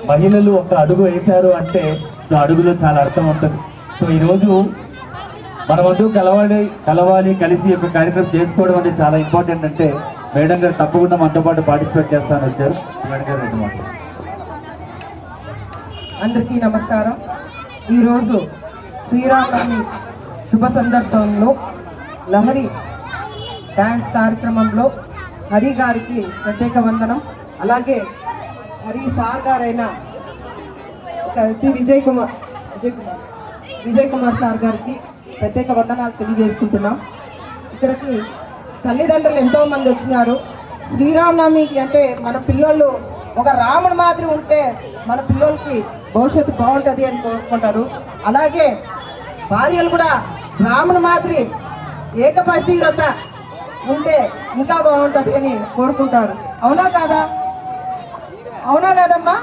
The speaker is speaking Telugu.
మహిళలు ఒక అడుగు వేశారు అంటే సో అడుగులో చాలా అర్థం ఉంటుంది. సో ఈరోజు మనమందరూ కలవాలి కలిసి ఒక కార్యక్రమం చేసుకోవడం అనేది చాలా ఇంపార్టెంట్. అంటే మేడం గారు తప్పకుండా మనతో పాటు పార్టిసిపేట్ చేస్తానని వచ్చారు. మేడం గారు రెండు మాటలు. అందరికీ నమస్కారం. ఈరోజు శ్రీరామనవమి శుభ సందర్భంలో లహరి డ్యాన్స్ కార్యక్రమంలో హరి గారికి ప్రత్యేక వందనం, అలాగే హరి సార్ గారైన విజయ్ కుమార్ సార్ గారికి ప్రత్యేక వందనాలు తెలియజేసుకుంటున్నాం. ఇక్కడికి తల్లిదండ్రులు ఎంతోమంది వచ్చినారు. శ్రీరామనవమికి అంటే మన పిల్లలు ఒక రాముడి మాదిరి ఉంటే మన పిల్లలకి భవిష్యత్తు బాగుంటుంది అని కోరుకుంటారు. అలాగే భార్యలు కూడా రాముడి మాదిరి ఏకపతివ్రత ఉంటే ఇంకా బాగుంటుంది అని కోరుకుంటారు. అవునా కాదమ్మా?